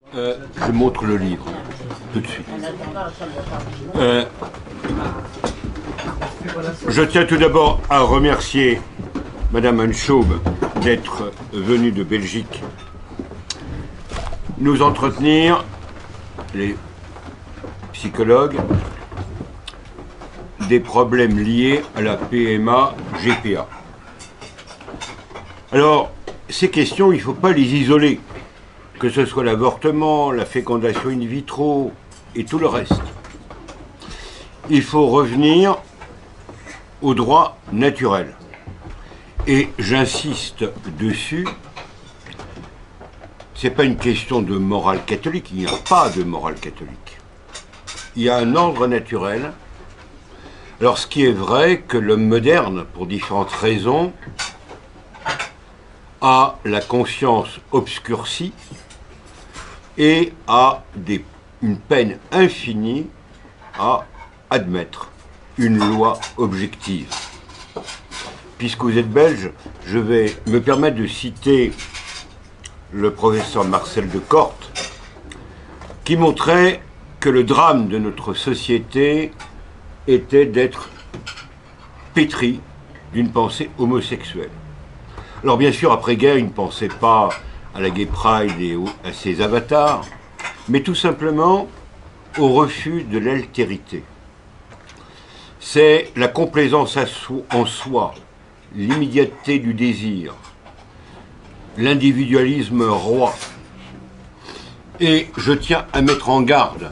Je montre le livre, tout de suite. Je tiens tout d'abord à remercier Madame Anschobe d'être venue de Belgique nous entretenir, les psychologues, des problèmes liés à la PMA-GPA. Alors, ces questions, il ne faut pas les isoler, que ce soit l'avortement, la fécondation in vitro et tout le reste. Il faut revenir au droit naturel. Et j'insiste dessus, ce n'est pas une question de morale catholique, il n'y a pas de morale catholique. Il y a un ordre naturel. Alors ce qui est vrai que l'homme moderne, pour différentes raisons, a la conscience obscurcie et a une peine infinie à admettre une loi objective. Puisque vous êtes belge, je vais me permettre de citer le professeur Marcel de Corte, qui montrait que le drame de notre société était d'être pétri d'une pensée homosexuelle. Alors bien sûr, après-guerre, il ne pensait pas à la Gay Pride et à ses avatars, mais tout simplement au refus de l'altérité. C'est la complaisance en soi, l'immédiateté du désir, l'individualisme roi. Et je tiens à mettre en garde.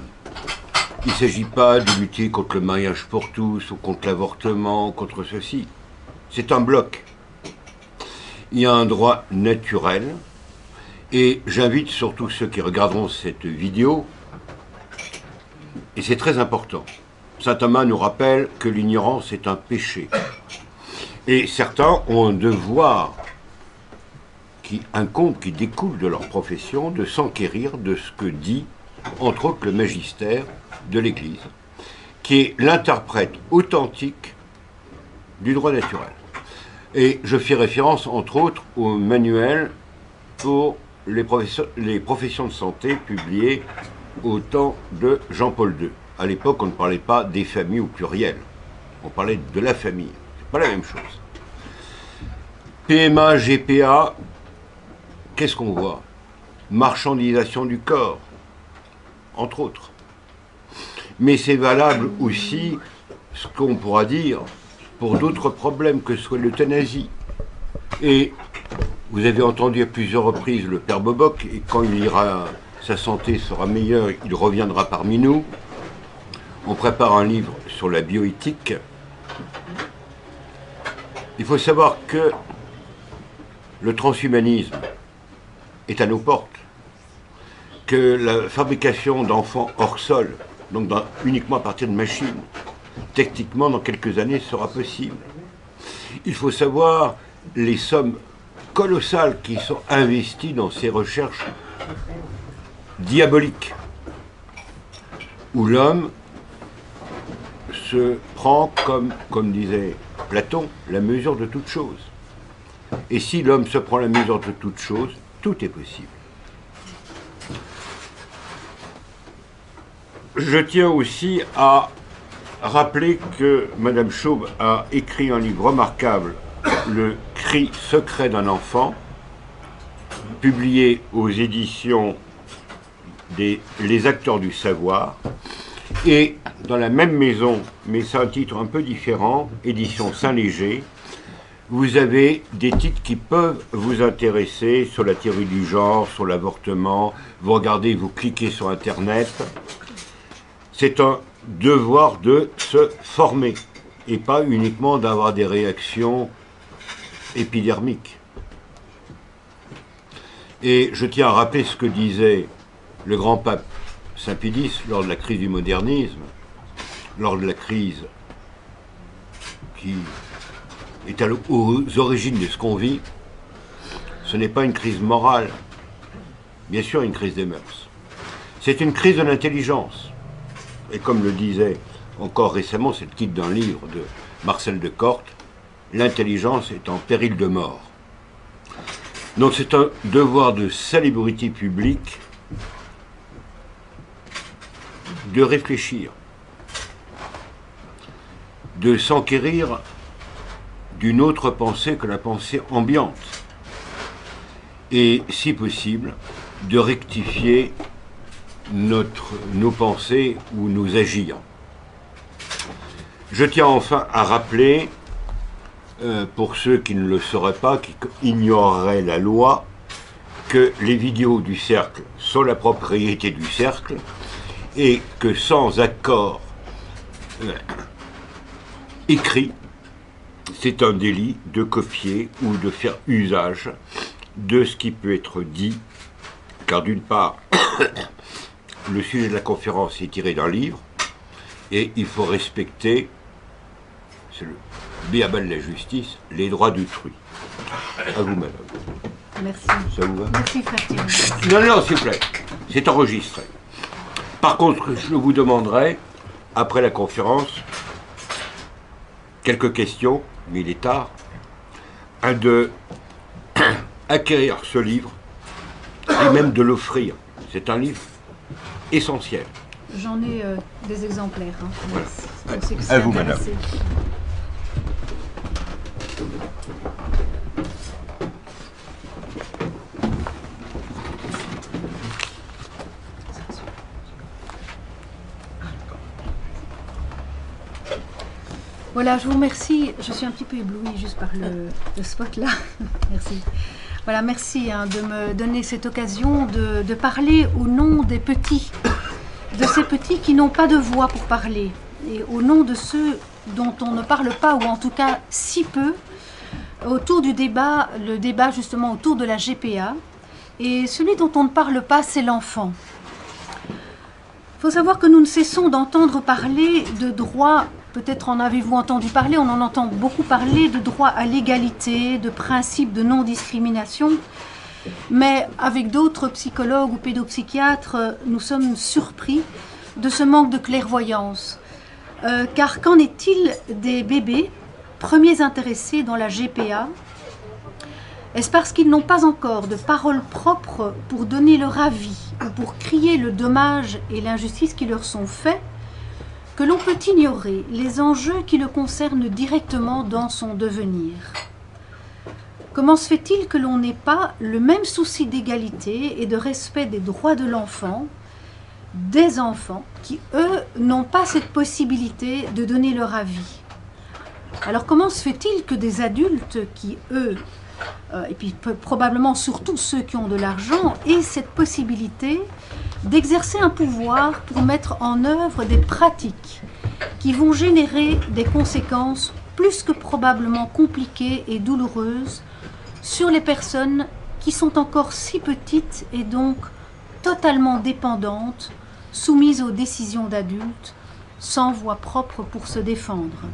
Il ne s'agit pas de lutter contre le mariage pour tous, ou contre l'avortement, contre ceci. C'est un bloc. Il y a un droit naturel, et j'invite surtout ceux qui regarderont cette vidéo, et c'est très important. Saint Thomas nous rappelle que l'ignorance est un péché. Et certains ont un devoir qui incombe, qui découle de leur profession, de s'enquérir de ce que dit, entre autres, le magistère de l'Église, qui est l'interprète authentique du droit naturel. Et je fais référence, entre autres, au manuel pour les professions de santé publié au temps de Jean-Paul II. À l'époque, on ne parlait pas des familles au pluriel. On parlait de la famille. C'est pas la même chose. PMA, GPA, qu'est-ce qu'on voit? Marchandisation du corps, entre autres. Mais c'est valable aussi, ce qu'on pourra dire, pour d'autres problèmes que soit l'euthanasie. Et vous avez entendu à plusieurs reprises le père Boboc, et quand sa santé sera meilleure, il reviendra parmi nous. On prépare un livre sur la bioéthique. Il faut savoir que le transhumanisme est à nos portes, que la fabrication d'enfants hors sol, donc uniquement à partir de machines, techniquement dans quelques années sera possible. Il faut savoir les sommes colossales qui sont investies dans ces recherches diaboliques, où l'homme se prend comme disait Platon, la mesure de toute chose. Et si l'homme se prend la mesure de toute chose, tout est possible. Je tiens aussi à rappeler que Madame Chaube a écrit un livre remarquable, Le cri secret d'un enfant, publié aux éditions Les Acteurs du Savoir, et dans la même maison, mais c'est un titre un peu différent, édition Saint-Léger, vous avez des titres qui peuvent vous intéresser sur la théorie du genre, sur l'avortement, vous regardez, vous cliquez sur Internet. C'est un devoir de se former, et pas uniquement d'avoir des réactions épidermiques. Et je tiens à rappeler ce que disait le grand pape Saint Pie X lors de la crise du modernisme, lors de la crise qui est aux origines de ce qu'on vit. Ce n'est pas une crise morale, bien sûr une crise des mœurs. C'est une crise de l'intelligence. Et comme le disait encore récemment, c'est le titre d'un livre de Marcel de Corte, l'intelligence est en péril de mort. Donc c'est un devoir de salubrité publique de réfléchir, de s'enquérir d'une autre pensée que la pensée ambiante, et si possible, de rectifier nos pensées ou nos agirs. Je tiens enfin à rappeler, pour ceux qui ne le sauraient pas, qui ignoreraient la loi, que les vidéos du cercle sont la propriété du cercle et que sans accord écrit, c'est un délit de copier ou de faire usage de ce qui peut être dit, car d'une part, le sujet de la conférence est tiré d'un livre, et il faut respecter, c'est le b.a.-ba de la justice, les droits d'autrui. À vous, madame. Merci. Ça vous va? Merci, frère Thierry. Non, non, s'il vous plaît. C'est enregistré. Par contre, je vous demanderai, après la conférence, quelques questions, mais il est tard, de acquérir ce livre et même de l'offrir. C'est un livre essentiel. J'en ai des exemplaires. Hein. Voilà. C'est À vous, madame. intéressé. Voilà, je vous remercie. Je suis un petit peu éblouie juste par le spot là. Merci. Voilà, merci de me donner cette occasion de parler au nom des petits, de ces petits qui n'ont pas de voix pour parler, et au nom de ceux dont on ne parle pas, ou en tout cas si peu, autour du débat, le débat justement autour de la GPA. Et celui dont on ne parle pas, c'est l'enfant. Il faut savoir que nous ne cessons d'entendre parler de droits. Peut-être en avez-vous entendu parler, on en entend beaucoup parler de droit à l'égalité, de principe de non-discrimination. Mais avec d'autres psychologues ou pédopsychiatres, nous sommes surpris de ce manque de clairvoyance. Car qu'en est-il des bébés, premiers intéressés dans la GPA? Est-ce parce qu'ils n'ont pas encore de parole propre pour donner leur avis ou pour crier le dommage et l'injustice qui leur sont faits que l'on peut ignorer les enjeux qui le concernent directement dans son devenir? Comment se fait-il que l'on n'ait pas le même souci d'égalité et de respect des droits de l'enfant, des enfants qui, eux, n'ont pas cette possibilité de donner leur avis? Alors comment se fait-il que des adultes qui, eux, et puis probablement surtout ceux qui ont de l'argent, aient cette possibilité d'exercer un pouvoir pour mettre en œuvre des pratiques qui vont générer des conséquences plus que probablement compliquées et douloureuses sur les personnes qui sont encore si petites et donc totalement dépendantes, soumises aux décisions d'adultes, sans voix propre pour se défendre.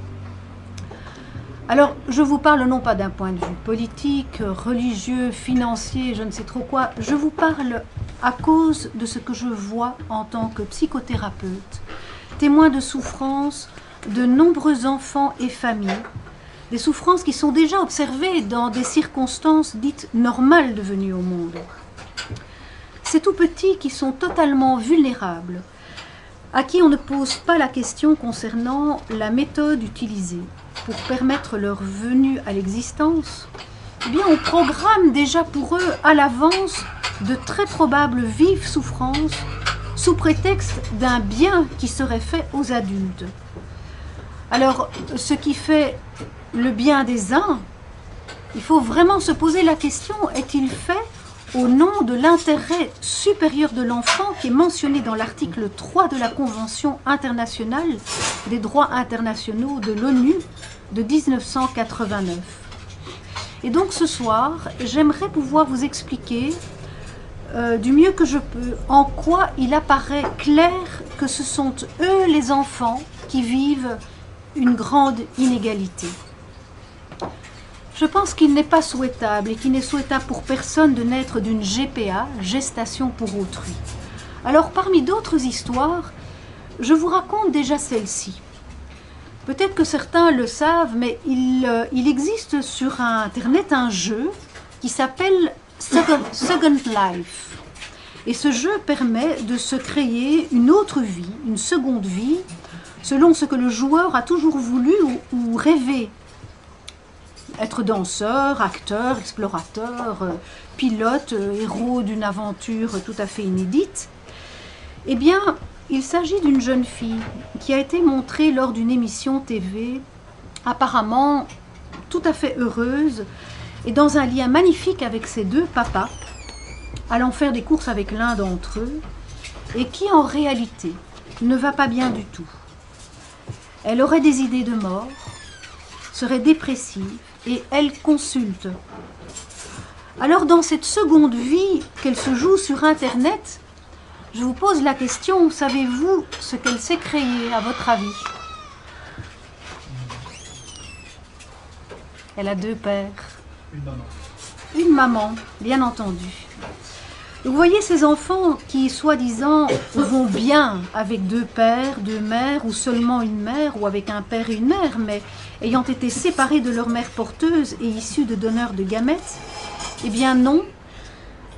Alors, je vous parle non pas d'un point de vue politique, religieux, financier, je ne sais trop quoi, je vous parle à cause de ce que je vois en tant que psychothérapeute, témoin de souffrances de nombreux enfants et familles, des souffrances qui sont déjà observées dans des circonstances dites normales devenues au monde. Ces tout petits qui sont totalement vulnérables, à qui on ne pose pas la question concernant la méthode utilisée pour permettre leur venue à l'existence, eh bien on programme déjà pour eux à l'avance de très probables vives souffrances sous prétexte d'un bien qui serait fait aux adultes. Alors, ce qui fait le bien des uns, il faut vraiment se poser la question, est-il fait au nom de l'intérêt supérieur de l'enfant qui est mentionné dans l'article 3 de la Convention internationale des droits internationaux de l'ONU de 1989. Et donc ce soir, j'aimerais pouvoir vous expliquer du mieux que je peux en quoi il apparaît clair que ce sont eux les enfants qui vivent une grande inégalité. Je pense qu'il n'est pas souhaitable et qu'il n'est souhaitable pour personne de naître d'une GPA, gestation pour autrui. Alors parmi d'autres histoires, je vous raconte déjà celle-ci. Peut-être que certains le savent, mais il existe sur Internet un jeu qui s'appelle Second Life. Et ce jeu permet de se créer une autre vie, une seconde vie, selon ce que le joueur a toujours voulu ou rêvé. Être danseur, acteur, explorateur, pilote, héros d'une aventure tout à fait inédite. Eh bien, il s'agit d'une jeune fille qui a été montrée lors d'une émission TV, apparemment tout à fait heureuse, et dans un lien magnifique avec ses deux papas, allant faire des courses avec l'un d'entre eux, et qui en réalité ne va pas bien du tout. Elle aurait des idées de mort, serait dépressive, et elle consulte. Alors dans cette seconde vie qu'elle se joue sur Internet, je vous pose la question, savez-vous ce qu'elle s'est créée à votre avis? Elle a deux pères. Une maman. Une maman, bien entendu. Vous voyez ces enfants qui, soi-disant, vont bien avec deux pères, deux mères, ou seulement une mère, ou avec un père et une mère, mais ayant été séparés de leur mère porteuse et issus de donneurs de gamètes, eh bien non.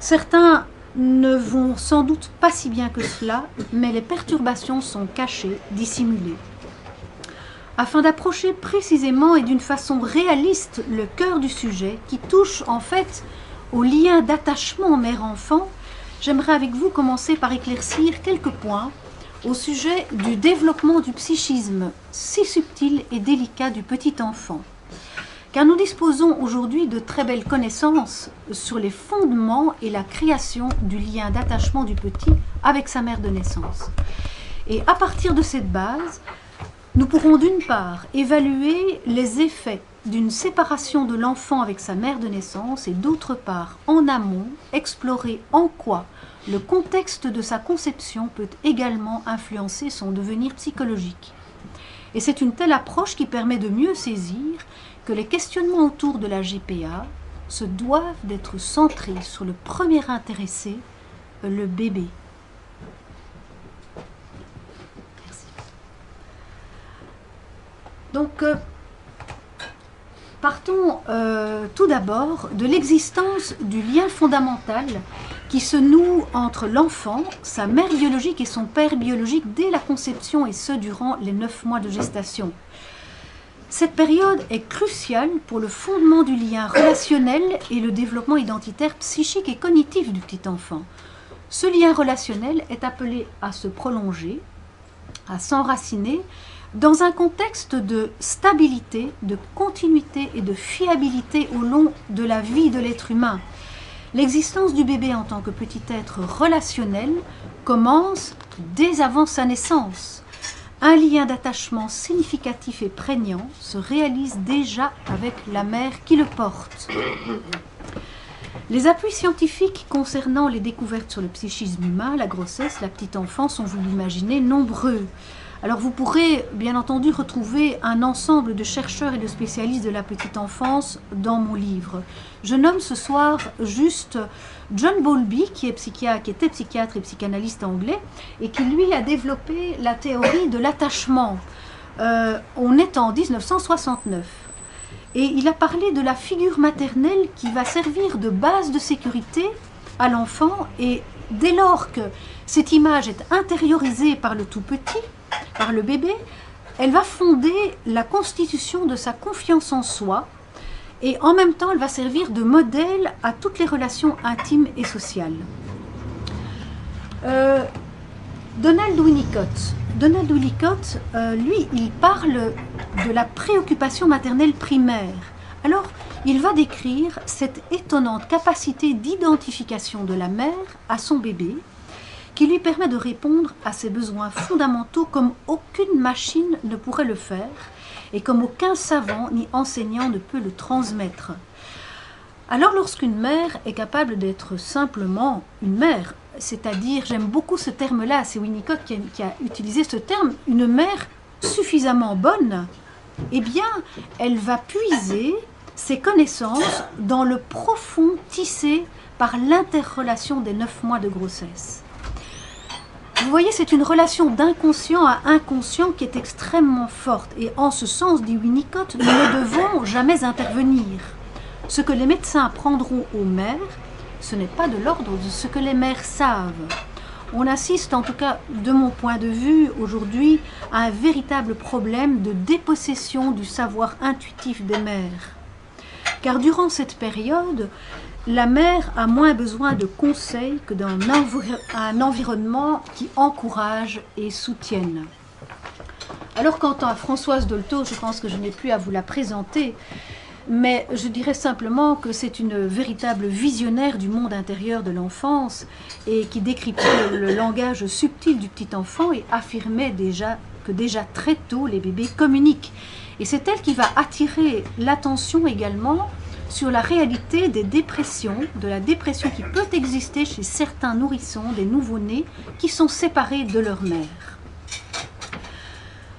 Certains ne vont sans doute pas si bien que cela, mais les perturbations sont cachées, dissimulées. Afin d'approcher précisément et d'une façon réaliste le cœur du sujet, qui touche en fait au lien d'attachement mère-enfant, j'aimerais avec vous commencer par éclaircir quelques points au sujet du développement du psychisme si subtil et délicat du petit enfant. Car nous disposons aujourd'hui de très belles connaissances sur les fondements et la création du lien d'attachement du petit avec sa mère de naissance. Et à partir de cette base, nous pourrons d'une part évaluer les effets d'une séparation de l'enfant avec sa mère de naissance et d'autre part, en amont, explorer en quoi le contexte de sa conception peut également influencer son devenir psychologique. Et c'est une telle approche qui permet de mieux saisir que les questionnements autour de la GPA se doivent d'être centrés sur le premier intéressé, le bébé. Merci. Donc, partons tout d'abord de l'existence du lien fondamental qui se noue entre l'enfant, sa mère biologique et son père biologique dès la conception et ce durant les 9 mois de gestation. Cette période est cruciale pour le fondement du lien relationnel et le développement identitaire, psychique et cognitif du petit enfant. Ce lien relationnel est appelé à se prolonger, à s'enraciner, dans un contexte de stabilité, de continuité et de fiabilité au long de la vie de l'être humain. L'existence du bébé en tant que petit être relationnel commence dès avant sa naissance. Un lien d'attachement significatif et prégnant se réalise déjà avec la mère qui le porte. Les appuis scientifiques concernant les découvertes sur le psychisme humain, la grossesse, la petite enfance sont, vous l'imaginez, nombreux. Alors vous pourrez bien entendu retrouver un ensemble de chercheurs et de spécialistes de la petite enfance dans mon livre. Je nomme ce soir juste John Bowlby, qui était psychiatre et psychanalyste anglais, et qui lui a développé la théorie de l'attachement. On est en 1969. Et il a parlé de la figure maternelle qui va servir de base de sécurité à l'enfant, et dès lors que cette image est intériorisée par le tout petit, par le bébé, elle va fonder la constitution de sa confiance en soi et en même temps elle va servir de modèle à toutes les relations intimes et sociales. Donald Winnicott, lui, il parle de la préoccupation maternelle primaire. Alors, il va décrire cette étonnante capacité d'identification de la mère à son bébé qui lui permet de répondre à ses besoins fondamentaux comme aucune machine ne pourrait le faire et comme aucun savant ni enseignant ne peut le transmettre. Alors lorsqu'une mère est capable d'être simplement une mère, c'est-à-dire, j'aime beaucoup ce terme-là, c'est Winnicott qui a utilisé ce terme, une mère suffisamment bonne, eh bien, elle va puiser ses connaissances dans le profond tissé par l'interrelation des 9 mois de grossesse. Vous voyez, c'est une relation d'inconscient à inconscient qui est extrêmement forte. Et en ce sens, dit Winnicott, nous ne devons jamais intervenir. Ce que les médecins prendront aux mères ce n'est pas de l'ordre de ce que les mères savent. On assiste, en tout cas de mon point de vue aujourd'hui, à un véritable problème de dépossession du savoir intuitif des mères. Car durant cette période, la mère a moins besoin de conseils que d'un environnement qui encourage et soutienne. Alors quant à Françoise Dolto, je pense que je n'ai plus à vous la présenter, mais je dirais simplement que c'est une véritable visionnaire du monde intérieur de l'enfance et qui décryptait le langage subtil du petit enfant et affirmait que déjà très tôt les bébés communiquent. Et c'est elle qui va attirer l'attention également sur la réalité des dépressions, de la dépression qui peut exister chez certains nourrissons, des nouveau-nés, qui sont séparés de leur mère.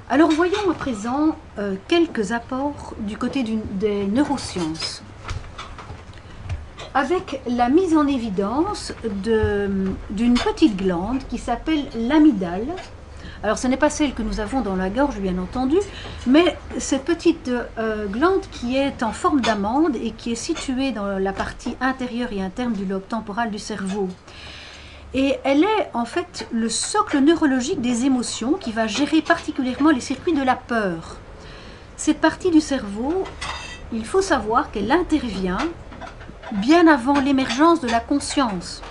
Alors voyons à présent quelques apports du côté des neurosciences. Avec la mise en évidence d'une petite glande qui s'appelle l'amygdale. Alors ce n'est pas celle que nous avons dans la gorge bien entendu, mais cette petite glande qui est en forme d'amande et qui est située dans la partie intérieure et interne du lobe temporal du cerveau. Et elle est en fait le socle neurologique des émotions qui va gérer particulièrement les circuits de la peur. Cette partie du cerveau, il faut savoir qu'elle intervient bien avant l'émergence de la conscience.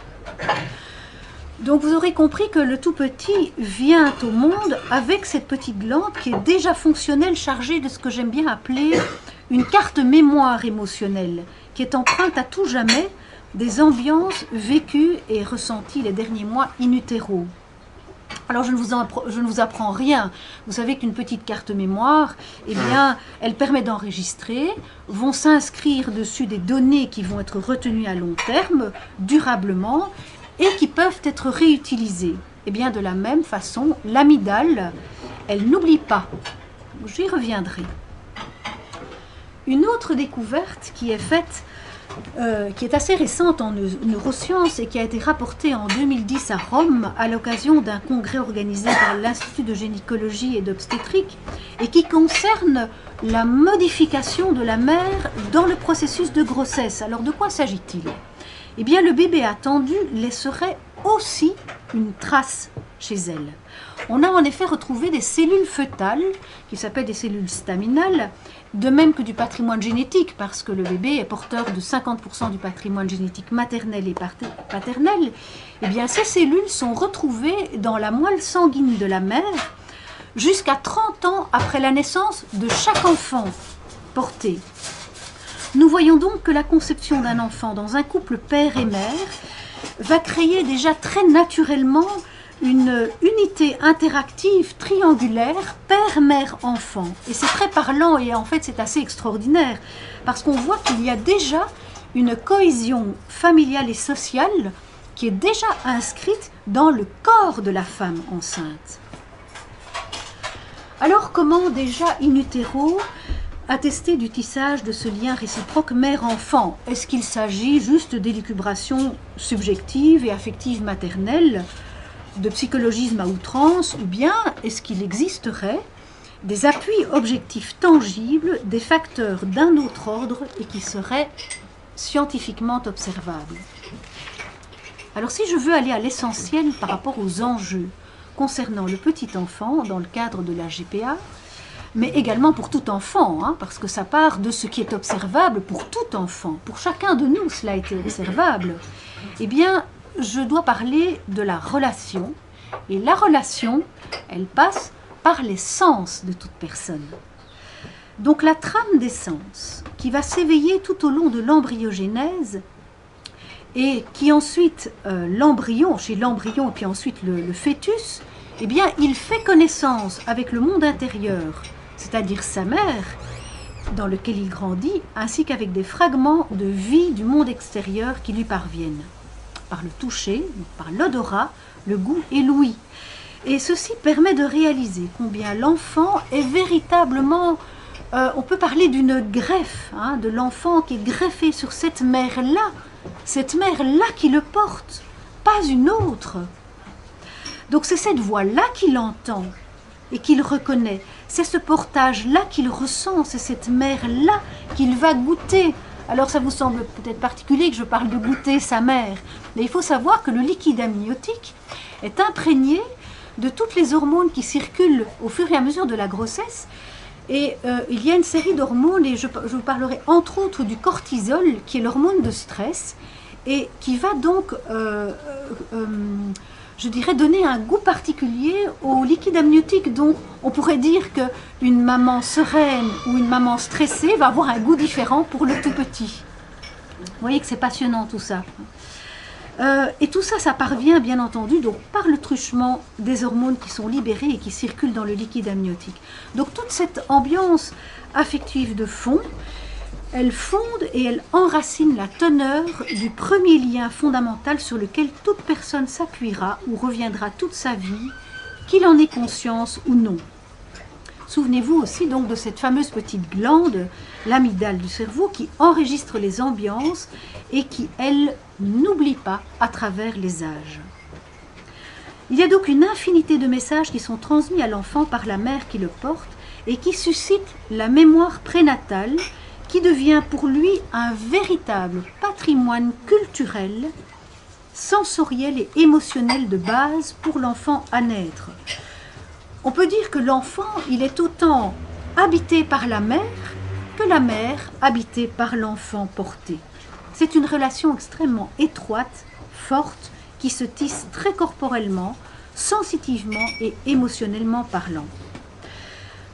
Donc vous aurez compris que le tout petit vient au monde avec cette petite glande qui est déjà fonctionnelle, chargée de ce que j'aime bien appeler une carte mémoire émotionnelle, qui est empreinte à tout jamais des ambiances vécues et ressenties les derniers mois in utero. Alors je ne vous apprends rien. Vous savez qu'une petite carte mémoire, eh bien, elle permet d'enregistrer, vont s'inscrire dessus des données qui vont être retenues à long terme, durablement, et qui peuvent être réutilisées. Eh bien, de la même façon, l'amygdale, elle n'oublie pas. J'y reviendrai. Une autre découverte qui est faite, qui est assez récente en neurosciences et qui a été rapportée en 2010 à Rome à l'occasion d'un congrès organisé par l'Institut de gynécologie et d'obstétrique et qui concerne la modification de la mère dans le processus de grossesse. Alors de quoi s'agit-il ? Eh bien le bébé attendu laisserait aussi une trace chez elle. On a en effet retrouvé des cellules fœtales qui s'appellent des cellules staminales, de même que du patrimoine génétique, parce que le bébé est porteur de 50% du patrimoine génétique maternel et paternel. Eh bien, ces cellules sont retrouvées dans la moelle sanguine de la mère jusqu'à 30 ans après la naissance de chaque enfant porté. Nous voyons donc que la conception d'un enfant dans un couple père et mère va créer déjà très naturellement une unité interactive triangulaire père-mère-enfant. Et c'est très parlant et en fait c'est assez extraordinaire parce qu'on voit qu'il y a déjà une cohésion familiale et sociale qui est déjà inscrite dans le corps de la femme enceinte. Alors comment déjà in utero attester du tissage de ce lien réciproque mère-enfant? Est-ce qu'il s'agit juste d'élucubration subjective et affective maternelle, de psychologisme à outrance, ou bien est-ce qu'il existerait des appuis objectifs tangibles, des facteurs d'un autre ordre et qui seraient scientifiquement observables? Alors si je veux aller à l'essentiel par rapport aux enjeux concernant le petit enfant dans le cadre de la GPA, mais également pour tout enfant, parce que ça part de ce qui est observable pour tout enfant. Pour chacun de nous, cela a été observable. Eh bien, je dois parler de la relation. Et la relation, elle passe par les sens de toute personne. Donc la trame des sens, qui va s'éveiller tout au long de l'embryogénèse, et qui ensuite, l'embryon, chez l'embryon et puis ensuite le fœtus, eh bien, il fait connaissance avec le monde intérieur, c'est-à-dire sa mère, dans lequel il grandit, ainsi qu'avec des fragments de vie du monde extérieur qui lui parviennent, par le toucher, par l'odorat, le goût et l'ouïe. Et ceci permet de réaliser combien l'enfant est véritablement, on peut parler d'une greffe, de l'enfant qui est greffé sur cette mère-là qui le porte, pas une autre. Donc c'est cette voix-là qu'il entend et qu'il reconnaît. C'est ce portage-là qu'il ressent, c'est cette mère-là qu'il va goûter Alors ça vous semble peut-être particulier que je parle de goûter sa mère, mais il faut savoir que le liquide amniotique est imprégné de toutes les hormones qui circulent au fur et à mesure de la grossesse. Et il y a une série d'hormones, et je vous parlerai entre autres du cortisol, qui est l'hormone de stress, et qui va donc, je dirais, donner un goût particulier au liquide amniotique. Donc on pourrait dire qu'une maman sereine ou une maman stressée va avoir un goût différent pour le tout petit. Vous voyez que c'est passionnant tout ça. Et tout ça, ça parvient bien entendu donc, par le truchement des hormones qui sont libérées et qui circulent dans le liquide amniotique. Donc toute cette ambiance affective de fond, elle fonde et elle enracine la teneur du premier lien fondamental sur lequel toute personne s'appuiera ou reviendra toute sa vie, qu'il en ait conscience ou non. Souvenez-vous aussi donc de cette fameuse petite glande, l'amygdale du cerveau, qui enregistre les ambiances et qui, elle, n'oublie pas à travers les âges. Il y a donc une infinité de messages qui sont transmis à l'enfant par la mère qui le porte et qui suscitent la mémoire prénatale qui devient pour lui un véritable patrimoine culturel, sensoriel et émotionnel de base pour l'enfant à naître. On peut dire que l'enfant, il est autant habité par la mère que la mère habitée par l'enfant porté. C'est une relation extrêmement étroite, forte, qui se tisse très corporellement, sensitivement et émotionnellement parlant.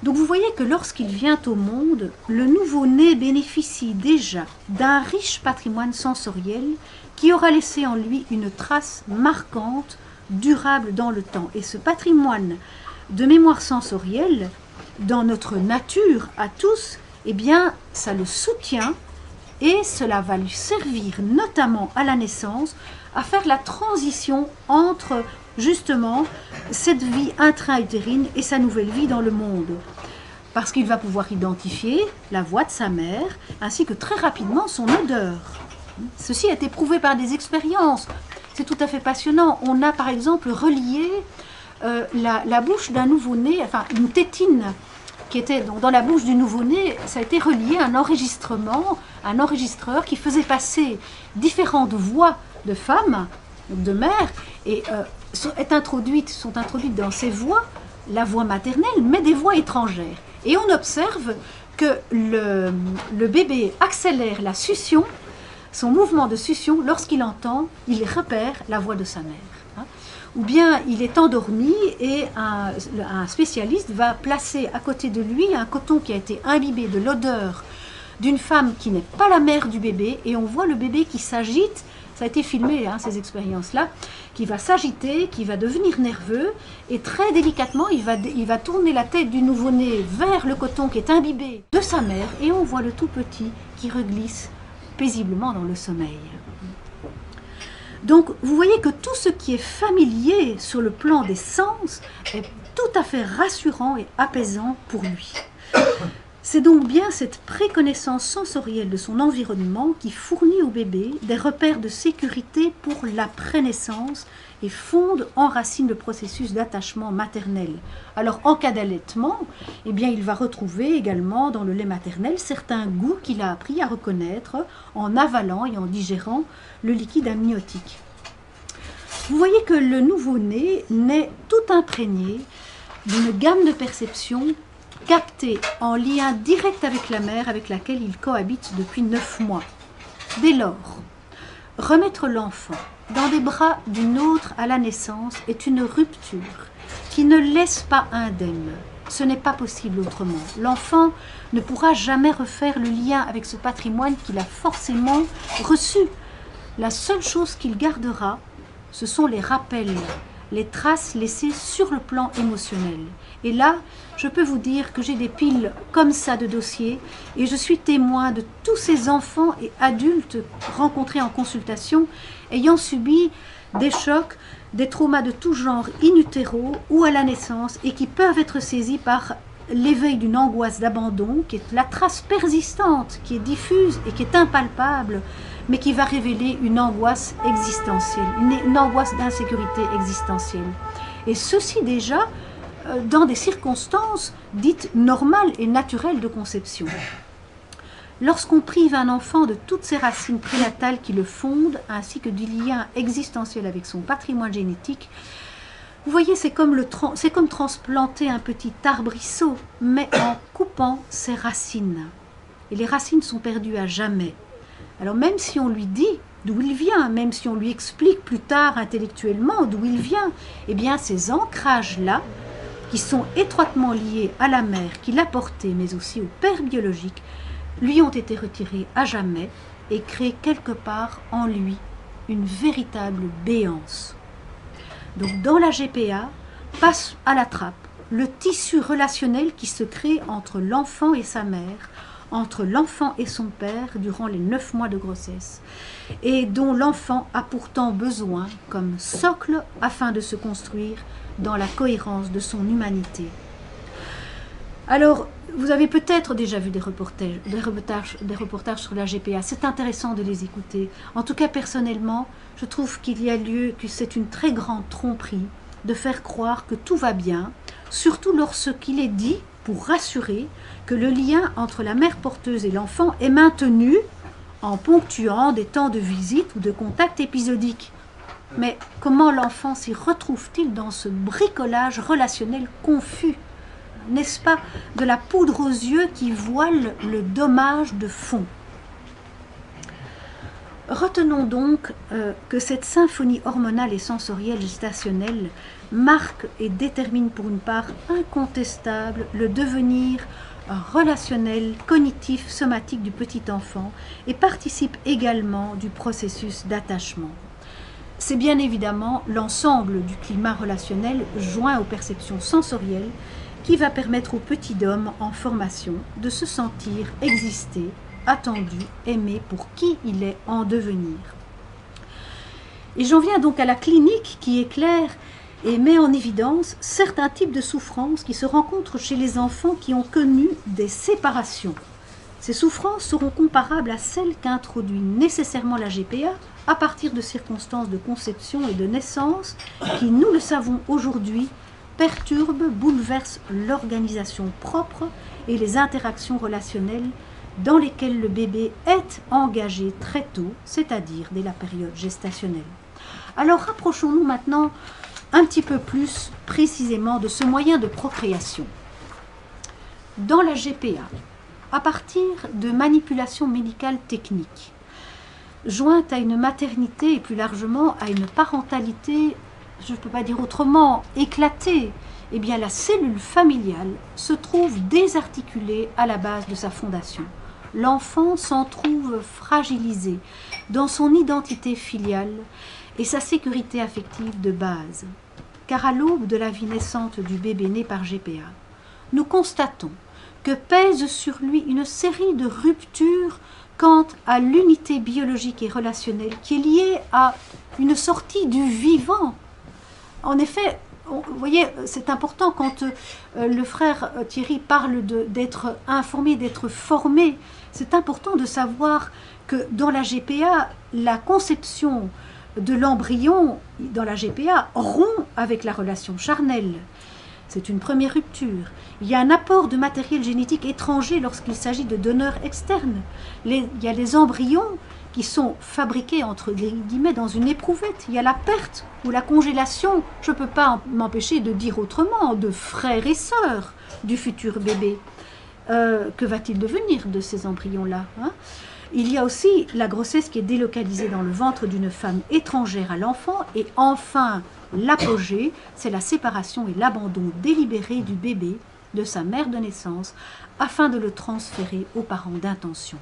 Donc vous voyez que lorsqu'il vient au monde, le nouveau-né bénéficie déjà d'un riche patrimoine sensoriel qui aura laissé en lui une trace marquante, durable dans le temps. Et ce patrimoine de mémoire sensorielle, dans notre nature à tous, eh bien, ça le soutient et cela va lui servir notamment à la naissance à faire la transition entre justement cette vie intra-utérine et sa nouvelle vie dans le monde. Parce qu'il va pouvoir identifier la voix de sa mère ainsi que très rapidement son odeur. Ceci a été prouvé par des expériences. C'est tout à fait passionnant. On a par exemple relié la bouche d'un nouveau-né, enfin une tétine qui était donc dans la bouche du nouveau-né, ça a été relié à un enregistrement, un enregistreur qui faisait passer différentes voix de femmes, de mères, et sont introduites dans ces voix, la voix maternelle, mais des voix étrangères. Et on observe que le bébé accélère la succion, son mouvement de succion, lorsqu'il entend, il repère la voix de sa mère. Ou bien il est endormi et un spécialiste va placer à côté de lui un coton qui a été imbibé de l'odeur d'une femme qui n'est pas la mère du bébé, et on voit le bébé qui s'agite, ça a été filmé ces expériences-là, qui va s'agiter, qui va devenir nerveux, et très délicatement il va tourner la tête du nouveau-né vers le coton qui est imbibé de sa mère, et on voit le tout petit qui reglisse paisiblement dans le sommeil. Donc, vous voyez que tout ce qui est familier sur le plan des sens est tout à fait rassurant et apaisant pour lui. C'est donc bien cette préconnaissance sensorielle de son environnement qui fournit au bébé des repères de sécurité pour la prénaissance et fonde, enracine le processus d'attachement maternel. Alors, en cas d'allaitement, eh bien, il va retrouver également dans le lait maternel certains goûts qu'il a appris à reconnaître en avalant et en digérant le liquide amniotique. Vous voyez que le nouveau-né naît tout imprégné d'une gamme de perceptions captées en lien direct avec la mère avec laquelle il cohabite depuis 9 mois. Dès lors, remettre l'enfant dans des bras d'une autre à la naissance est une rupture qui ne laisse pas indemne. Ce n'est pas possible autrement. L'enfant ne pourra jamais refaire le lien avec ce patrimoine qu'il a forcément reçu. La seule chose qu'il gardera, ce sont les rappels, les traces laissées sur le plan émotionnel. Et là, je peux vous dire que j'ai des piles comme ça de dossiers et je suis témoin de tous ces enfants et adultes rencontrés en consultation ayant subi des chocs, des traumas de tout genre in utero ou à la naissance et qui peuvent être saisis par l'éveil d'une angoisse d'abandon qui est la trace persistante, qui est diffuse et qui est impalpable, mais qui va révéler une angoisse existentielle, une angoisse d'insécurité existentielle. Et ceci déjà dans des circonstances dites normales et naturelles de conception. Lorsqu'on prive un enfant de toutes ses racines prénatales qui le fondent, ainsi que du lien existentiel avec son patrimoine génétique, vous voyez, c'est comme transplanter un petit arbrisseau, mais en coupant ses racines. Et les racines sont perdues à jamais. Alors même si on lui dit d'où il vient, même si on lui explique plus tard intellectuellement d'où il vient, eh bien ces ancrages-là, qui sont étroitement liés à la mère qui l'a porté, mais aussi au père biologique, lui ont été retirés à jamais et créent quelque part en lui une véritable béance. Donc dans la GPA, passe à la trappe le tissu relationnel qui se crée entre l'enfant et sa mère, entre l'enfant et son père durant les 9 mois de grossesse, et dont l'enfant a pourtant besoin comme socle afin de se construire dans la cohérence de son humanité. Alors, vous avez peut-être déjà vu des reportages sur la GPA. C'est intéressant de les écouter. En tout cas, personnellement, je trouve qu'il y a lieu, que c'est une très grande tromperie de faire croire que tout va bien, surtout lorsqu'il est dit, pour rassurer, que le lien entre la mère porteuse et l'enfant est maintenu en ponctuant des temps de visite ou de contact épisodiques. Mais comment l'enfant s'y retrouve-t-il dans ce bricolage relationnel confus ? N'est-ce pas de la poudre aux yeux qui voile le dommage de fond? Retenons donc que cette symphonie hormonale et sensorielle gestationnelle marque et détermine pour une part incontestable le devenir relationnel, cognitif, somatique du petit enfant et participe également du processus d'attachement. C'est bien évidemment l'ensemble du climat relationnel joint aux perceptions sensorielles qui va permettre au petit homme en formation de se sentir exister, attendu, aimé pour qui il est en devenir. Et j'en viens donc à la clinique qui éclaire et met en évidence certains types de souffrances qui se rencontrent chez les enfants qui ont connu des séparations. Ces souffrances seront comparables à celles qu'introduit nécessairement la GPA à partir de circonstances de conception et de naissance qui, nous le savons aujourd'hui, perturbe, bouleverse l'organisation propre et les interactions relationnelles dans lesquelles le bébé est engagé très tôt, c'est-à-dire dès la période gestationnelle. Alors rapprochons-nous maintenant un petit peu plus précisément de ce moyen de procréation. Dans la GPA, à partir de manipulations médicales techniques, jointes à une maternité et plus largement à une parentalité, je ne peux pas dire autrement, éclatée, eh bien la cellule familiale se trouve désarticulée à la base de sa fondation. L'enfant s'en trouve fragilisé dans son identité filiale et sa sécurité affective de base. Car à l'aube de la vie naissante du bébé né par GPA, nous constatons que pèse sur lui une série de ruptures quant à l'unité biologique et relationnelle qui est liée à une sortie du vivant. En effet, vous voyez, c'est important quand le frère Thierry parle d'être informé, d'être formé. C'est important de savoir que dans la GPA, la conception de l'embryon dans la GPA rompt avec la relation charnelle. C'est une première rupture. Il y a un apport de matériel génétique étranger lorsqu'il s'agit de donneurs externes. Il y a les embryons qui sont fabriqués entre guillemets dans une éprouvette. Il y a la perte ou la congélation, je ne peux pas m'empêcher de dire autrement, de frères et sœurs du futur bébé. Que va-t-il devenir de ces embryons-là, hein? Il y a aussi la grossesse qui est délocalisée dans le ventre d'une femme étrangère à l'enfant. Et enfin, l'apogée, c'est la séparation et l'abandon délibéré du bébé de sa mère de naissance afin de le transférer aux parents d'intention.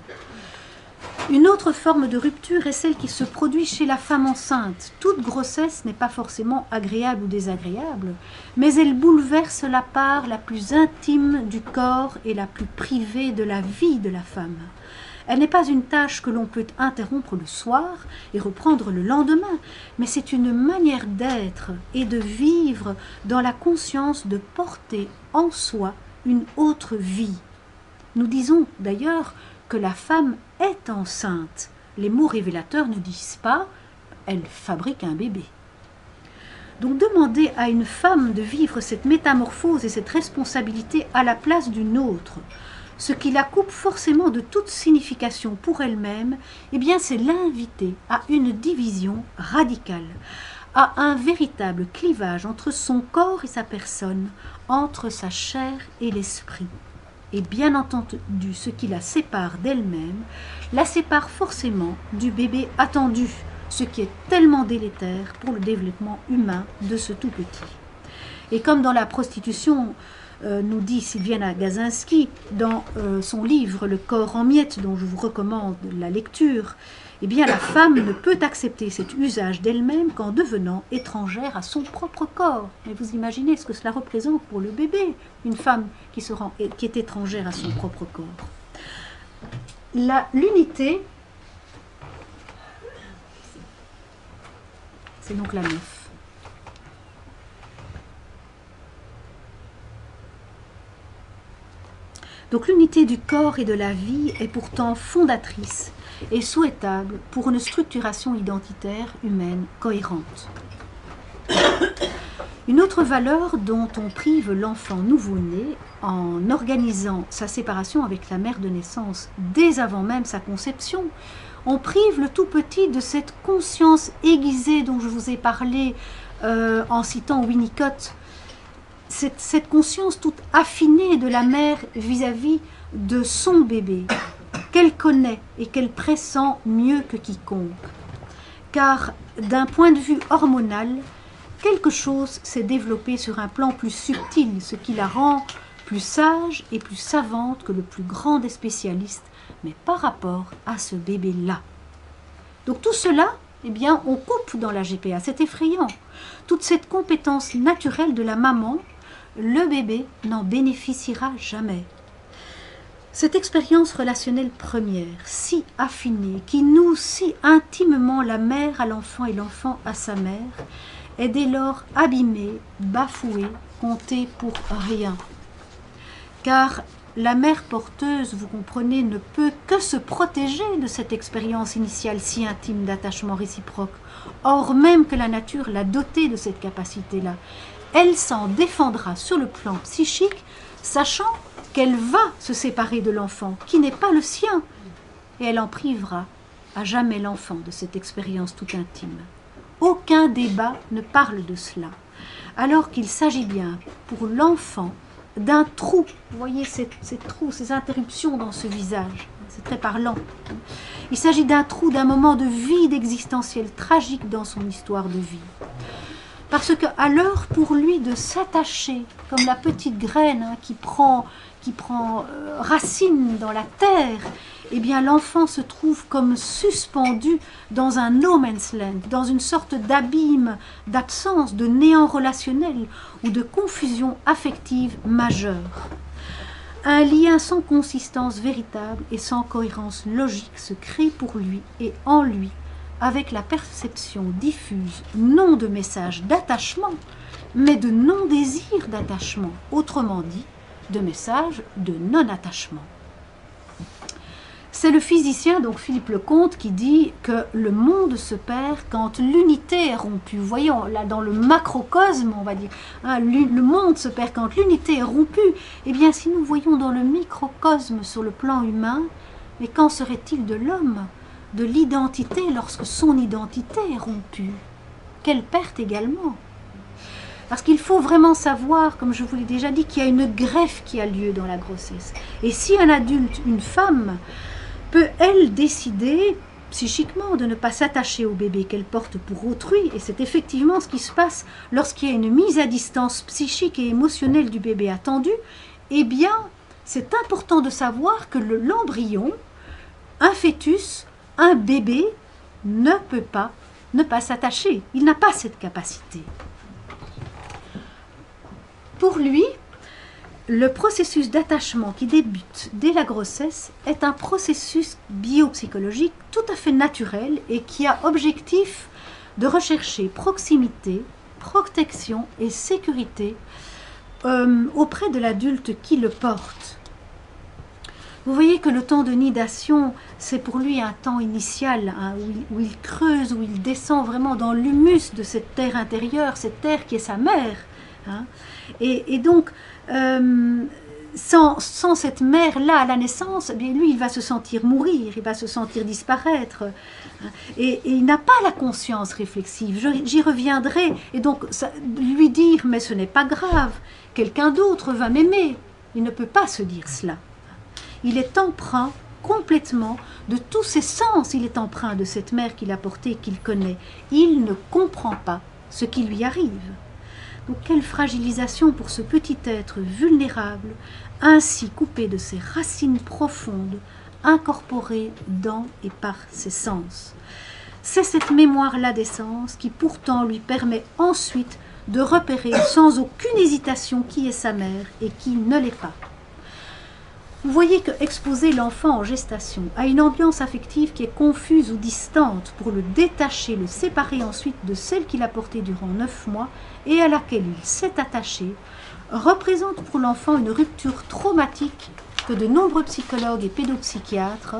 Une autre forme de rupture est celle qui se produit chez la femme enceinte. Toute grossesse n'est pas forcément agréable ou désagréable, mais elle bouleverse la part la plus intime du corps et la plus privée de la vie de la femme. Elle n'est pas une tâche que l'on peut interrompre le soir et reprendre le lendemain, mais c'est une manière d'être et de vivre dans la conscience de porter en soi une autre vie. Nous disons d'ailleurs que la femme est enceinte. Les mots révélateurs ne disent pas « elle fabrique un bébé ». Donc demander à une femme de vivre cette métamorphose et cette responsabilité à la place d'une autre, ce qui la coupe forcément de toute signification pour elle-même, eh bien c'est l'inviter à une division radicale, à un véritable clivage entre son corps et sa personne, entre sa chair et l'esprit. Et bien entendu, ce qui la sépare d'elle-même, la sépare forcément du bébé attendu, ce qui est tellement délétère pour le développement humain de ce tout petit. Et comme dans la prostitution, nous dit Sylviana Gazinski dans son livre « Le corps en miettes » dont je vous recommande la lecture, eh bien la femme ne peut accepter cet usage d'elle-même qu'en devenant étrangère à son propre corps. Mais vous imaginez ce que cela représente pour le bébé, une femme qui est étrangère à son propre corps. L'unité, c'est donc la 9. Donc l'unité du corps et de la vie est pourtant fondatrice et souhaitable pour une structuration identitaire humaine cohérente. Une autre valeur dont on prive l'enfant nouveau-né en organisant sa séparation avec la mère de naissance dès avant même sa conception, on prive le tout petit de cette conscience aiguisée dont je vous ai parlé en citant Winnicott, cette conscience toute affinée de la mère vis-à-vis de son bébé, qu'elle connaît et qu'elle pressent mieux que quiconque. Car d'un point de vue hormonal, quelque chose s'est développé sur un plan plus subtil, ce qui la rend plus sage et plus savante que le plus grand des spécialistes, mais par rapport à ce bébé-là. Donc tout cela, eh bien, on coupe dans la GPA, c'est effrayant. Toute cette compétence naturelle de la maman, le bébé n'en bénéficiera jamais. Cette expérience relationnelle première, si affinée, qui noue si intimement la mère à l'enfant et l'enfant à sa mère, est dès lors abîmée, bafouée, comptée pour rien. Car la mère porteuse, vous comprenez, ne peut que se protéger de cette expérience initiale si intime d'attachement réciproque, or même que la nature l'a dotée de cette capacité-là. Elle s'en défendra sur le plan psychique, sachant qu'elle va se séparer de l'enfant, qui n'est pas le sien, et elle en privera à jamais l'enfant de cette expérience tout intime. Aucun débat ne parle de cela, alors qu'il s'agit bien pour l'enfant d'un trou. Vous voyez ces trous, ces interruptions dans ce visage, c'est très parlant. Il s'agit d'un trou, d'un moment de vide existentiel tragique dans son histoire de vie. Parce que alors pour lui de s'attacher comme la petite graine qui prend racine dans la terre, eh bien l'enfant se trouve comme suspendu dans un no man's land, dans une sorte d'abîme, d'absence, de néant relationnel ou de confusion affective majeure. Un lien sans consistance véritable et sans cohérence logique se crée pour lui et en lui, avec la perception diffuse, non de messages d'attachement, mais de non-désir d'attachement, autrement dit, de messages de non-attachement. C'est le physicien, donc Philippe Lecomte, qui dit que le monde se perd quand l'unité est rompue. Voyons, là dans le macrocosme, on va dire, hein, le monde se perd quand l'unité est rompue. Eh bien, si nous voyons dans le microcosme sur le plan humain, mais qu'en serait-il de l'homme, de l'identité lorsque son identité est rompue? Quelle perte également! Parce qu'il faut vraiment savoir, comme je vous l'ai déjà dit, qu'il y a une greffe qui a lieu dans la grossesse. Et si un adulte, une femme, peut, elle, décider psychiquement de ne pas s'attacher au bébé qu'elle porte pour autrui, et c'est effectivement ce qui se passe lorsqu'il y a une mise à distance psychique et émotionnelle du bébé attendu, eh bien, c'est important de savoir que l'embryon, un fœtus, un bébé, ne peut pas ne pas s'attacher. Il n'a pas cette capacité. Pour lui, le processus d'attachement qui débute dès la grossesse est un processus biopsychologique tout à fait naturel et qui a objectif de rechercher proximité, protection et sécurité auprès de l'adulte qui le porte. Vous voyez que le temps de nidation, c'est pour lui un temps initial, hein, où il creuse, où il descend vraiment dans l'humus de cette terre intérieure, cette terre qui est sa mère. Hein. Et donc, sans cette mère-là à la naissance, eh bien, lui, il va se sentir mourir, il va se sentir disparaître. Et il n'a pas la conscience réflexive. J'y reviendrai. Et donc, lui dire, mais ce n'est pas grave, quelqu'un d'autre va m'aimer. Il ne peut pas se dire cela. Il est empreint complètement de tous ses sens. Il est empreint de cette mère qu'il a portée, qu'il connaît. Il ne comprend pas ce qui lui arrive. Donc, quelle fragilisation pour ce petit être vulnérable, ainsi coupé de ses racines profondes, incorporé dans et par ses sens. C'est cette mémoire-là des sens qui pourtant lui permet ensuite de repérer sans aucune hésitation qui est sa mère et qui ne l'est pas. Vous voyez que exposer l'enfant en gestation à une ambiance affective qui est confuse ou distante pour le détacher, le séparer ensuite de celle qu'il a portée durant 9 mois et à laquelle il s'est attaché, représente pour l'enfant une rupture traumatique que de nombreux psychologues et pédopsychiatres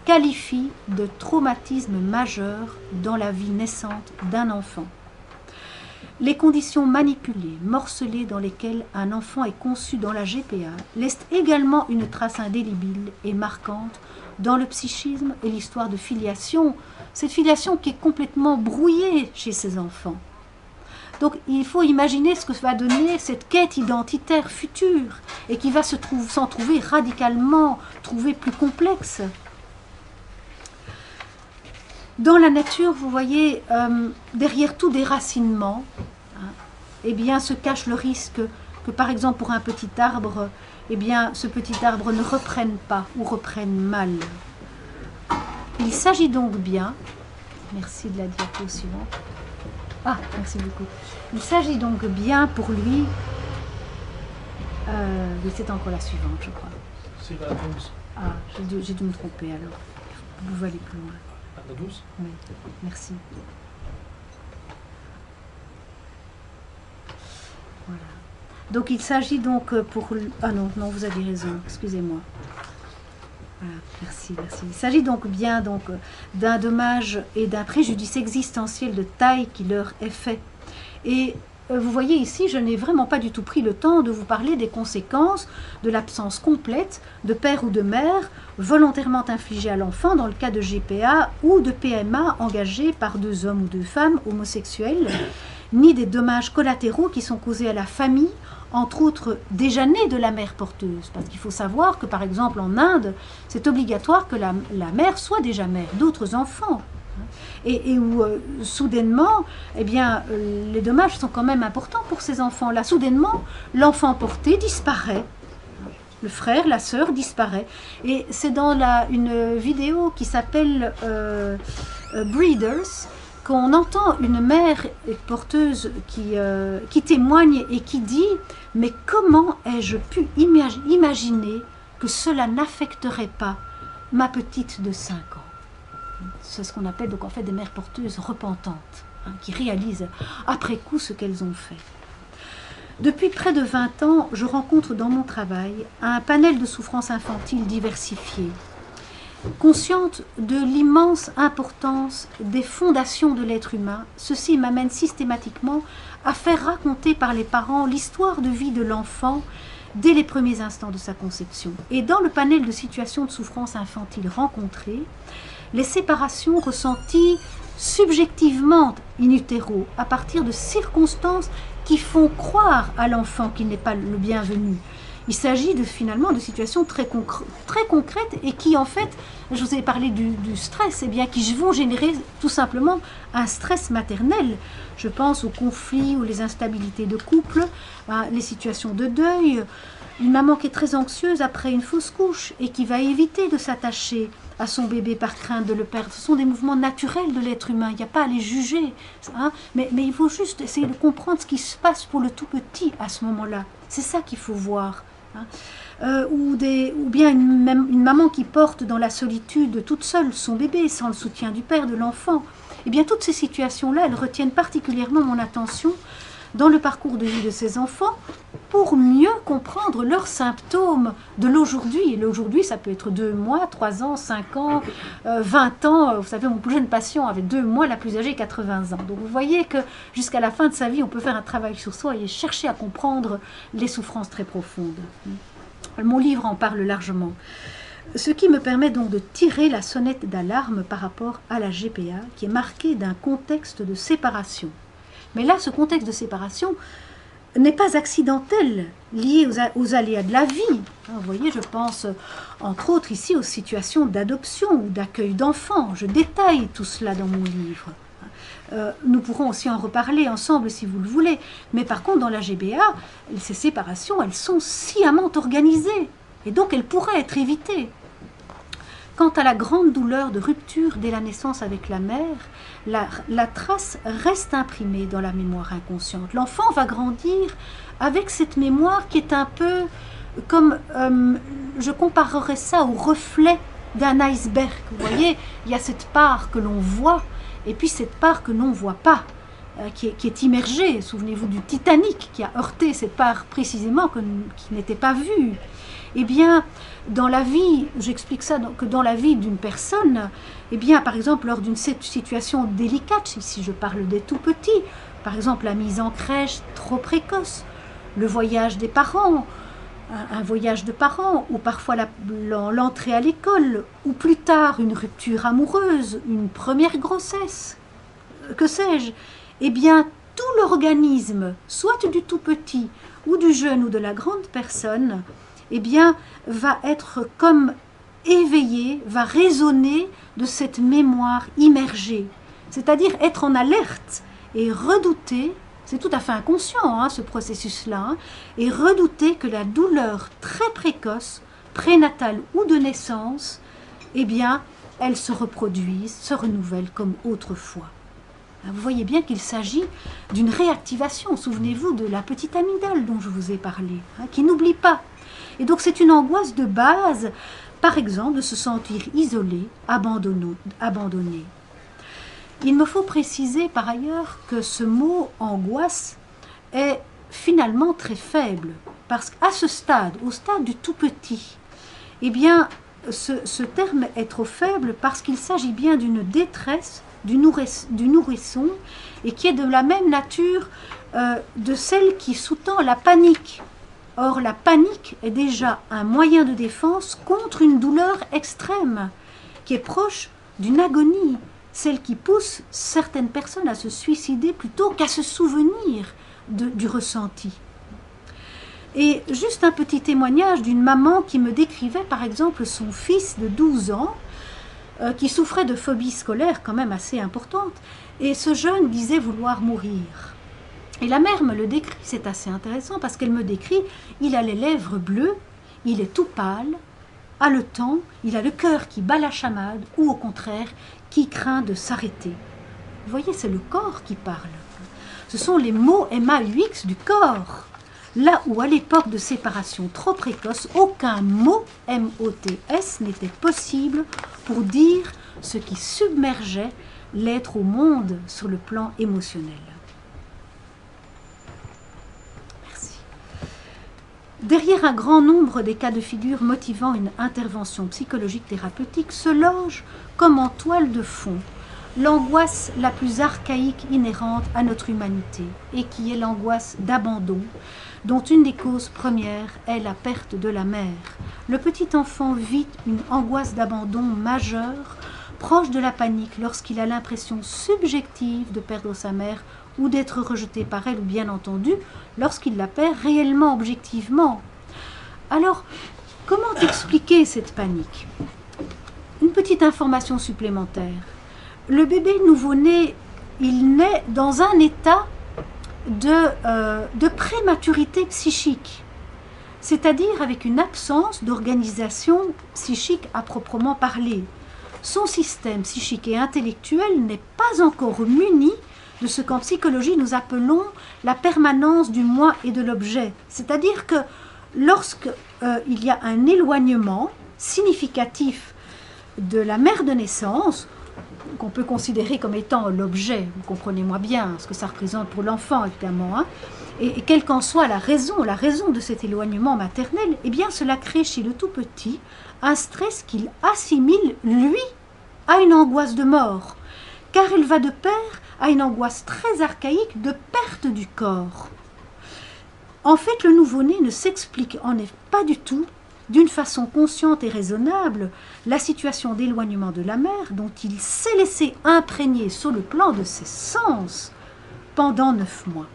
qualifient de traumatisme majeur dans la vie naissante d'un enfant. Les conditions manipulées, morcelées dans lesquelles un enfant est conçu dans la GPA laissent également une trace indélébile et marquante dans le psychisme et l'histoire de filiation, cette filiation qui est complètement brouillée chez ces enfants. Donc il faut imaginer ce que va donner cette quête identitaire future et qui va s'en trouver radicalement, plus complexe. Dans la nature, vous voyez, derrière tout déracinement, eh bien, se cache le risque que, par exemple, pour un petit arbre, eh bien, ce petit arbre ne reprenne pas ou reprenne mal. Il s'agit donc bien, merci de la diapo suivante. Ah, merci beaucoup. Il s'agit donc bien pour lui, oui, c'est encore la suivante, je crois. C'est la 12. Ah, j'ai dû me tromper alors. Vous pouvez aller plus loin. La 12 ? Oui, merci. Voilà. Donc il s'agit donc pour... Ah non, vous avez raison, excusez-moi. Voilà, merci. Il s'agit donc bien d'un dommage et d'un préjudice existentiel de taille qui leur est fait. Et vous voyez ici, je n'ai vraiment pas du tout pris le temps de vous parler des conséquences de l'absence complète de père ou de mère volontairement infligée à l'enfant dans le cas de GPA ou de PMA engagés par 2 hommes ou 2 femmes homosexuels, ni des dommages collatéraux qui sont causés à la famille, entre autres déjà née de la mère porteuse. Parce qu'il faut savoir que, par exemple, en Inde, c'est obligatoire que la mère soit déjà mère d'autres enfants. Et où soudainement, eh bien, les dommages sont quand même importants pour ces enfants-là. Soudainement, l'enfant porté disparaît. Le frère, la sœur disparaît. Et c'est dans une vidéo qui s'appelle Breeders qu'on entend une mère porteuse qui témoigne et qui dit « Mais comment ai-je pu imaginer que cela n'affecterait pas ma petite de 5 ans ?» C'est ce qu'on appelle donc en fait des mères porteuses repentantes, qui réalisent après coup ce qu'elles ont fait. Depuis près de 20 ans, je rencontre dans mon travail un panel de souffrances infantiles diversifiées. Consciente de l'immense importance des fondations de l'être humain, ceci m'amène systématiquement à faire raconter par les parents l'histoire de vie de l'enfant dès les premiers instants de sa conception. Et dans le panel de situations de souffrance infantile rencontrées, les séparations ressenties subjectivement in utero à partir de circonstances qui font croire à l'enfant qu'il n'est pas le bienvenu. Il s'agit finalement de situations très concrètes et qui en fait, je vous ai parlé du stress, eh bien, qui vont générer tout simplement un stress maternel. Je pense aux conflits ou les instabilités de couple, les situations de deuil, une maman qui est très anxieuse après une fausse couche et qui va éviter de s'attacher à son bébé par crainte de le perdre. Ce sont des mouvements naturels de l'être humain, il n'y a pas à les juger. Mais il faut juste essayer de comprendre ce qui se passe pour le tout petit à ce moment-là. C'est ça qu'il faut voir. Ou bien une maman qui porte dans la solitude toute seule son bébé, sans le soutien du père, de l'enfant. Eh bien, toutes ces situations-là, elles retiennent particulièrement mon attention dans le parcours de vie de ces enfants pour mieux comprendre leurs symptômes de l'aujourd'hui. Et l'aujourd'hui, ça peut être 2 mois, 3 ans, 5 ans, 20 ans. Vous savez, mon plus jeune patient avait 2 mois, la plus âgée 80 ans. Donc vous voyez que jusqu'à la fin de sa vie, on peut faire un travail sur soi et chercher à comprendre les souffrances très profondes. Mon livre en parle largement. Ce qui me permet donc de tirer la sonnette d'alarme par rapport à la GPA, qui est marquée d'un contexte de séparation. Mais là, ce contexte de séparation n'est pas accidentel, lié aux aléas de la vie. Vous voyez, je pense entre autres ici aux situations d'adoption ou d'accueil d'enfants. Je détaille tout cela dans mon livre. Nous pourrons aussi en reparler ensemble si vous le voulez. Mais par contre, dans la GBA, ces séparations, elles sont sciemment organisées. Et donc, elles pourraient être évitées. Quant à la grande douleur de rupture dès la naissance avec la mère, la trace reste imprimée dans la mémoire inconsciente. L'enfant va grandir avec cette mémoire qui est un peu comme, je comparerais ça au reflet d'un iceberg. Vous voyez, il y a cette part que l'on voit et puis cette part que l'on ne voit pas, qui est immergée. Souvenez-vous du Titanic qui a heurté cette part précisément qui n'était pas vue. Eh bien, dans la vie, j'explique ça, que dans la vie d'une personne, eh bien, par exemple, lors d'une situation délicate, si je parle des tout petits, par exemple la mise en crèche trop précoce, le voyage des parents, un voyage de parents, ou parfois l'entrée à l'école, ou plus tard une rupture amoureuse, une première grossesse, que sais-je, eh bien, tout l'organisme, soit du tout petit, ou du jeune, ou de la grande personne, eh bien, va être comme éveillé, va résonner de cette mémoire immergée, c'est-à-dire être en alerte et redouter, c'est tout à fait inconscient ce processus-là, et redouter que la douleur très précoce, prénatale ou de naissance, eh bien, elle se reproduise, se renouvelle comme autrefois. Vous voyez bien qu'il s'agit d'une réactivation, souvenez-vous de la petite amygdale dont je vous ai parlé, qui n'oublie pas. Et donc c'est une angoisse de base, par exemple, de se sentir isolé, abandonné. Il me faut préciser par ailleurs que ce mot angoisse est finalement très faible, parce qu'à ce stade, au stade du tout petit, eh bien, ce terme est trop faible parce qu'il s'agit bien d'une détresse du nourrisson et qui est de la même nature de celle qui sous-tend la panique. Or, la panique est déjà un moyen de défense contre une douleur extrême, qui est proche d'une agonie, celle qui pousse certaines personnes à se suicider plutôt qu'à se souvenir du ressenti. Et juste un petit témoignage d'une maman qui me décrivait par exemple son fils de 12 ans, qui souffrait de phobie scolaire quand même assez importante, et ce jeune disait vouloir mourir. Et la mère me le décrit, c'est assez intéressant parce qu'elle me décrit, il a les lèvres bleues, il est tout pâle, haletant, il a le cœur qui bat la chamade ou au contraire qui craint de s'arrêter. Vous voyez, c'est le corps qui parle. Ce sont les mots MAUX du corps. Là où à l'époque de séparation trop précoce, aucun mot MOTS n'était possible pour dire ce qui submergeait l'être au monde sur le plan émotionnel. Derrière un grand nombre des cas de figure motivant une intervention psychologique thérapeutique se loge, comme en toile de fond, l'angoisse la plus archaïque inhérente à notre humanité, et qui est l'angoisse d'abandon, dont une des causes premières est la perte de la mère. Le petit enfant vit une angoisse d'abandon majeure, proche de la panique lorsqu'il a l'impression subjective de perdre sa mère ou d'être rejeté par elle, ou bien entendu, lorsqu'il la perd réellement, objectivement. Alors, comment expliquer cette panique? Une petite information supplémentaire. Le bébé nouveau-né, il naît dans un état de prématurité psychique, c'est-à-dire avec une absence d'organisation psychique à proprement parler. Son système psychique et intellectuel n'est pas encore muni de ce qu'en psychologie nous appelons la permanence du moi et de l'objet. C'est-à-dire que lorsqu'il y a un éloignement significatif de la mère de naissance, qu'on peut considérer comme étant l'objet, vous comprenez-moi bien ce que ça représente pour l'enfant évidemment, et quelle qu'en soit la raison de cet éloignement maternel, eh bien cela crée chez le tout petit un stress qu'il assimile, lui, à une angoisse de mort, car elle va de pair à une angoisse très archaïque de perte du corps. En fait, le nouveau-né ne s'explique en effet pas du tout d'une façon consciente et raisonnable la situation d'éloignement de la mère dont il s'est laissé imprégner sur le plan de ses sens pendant 9 mois.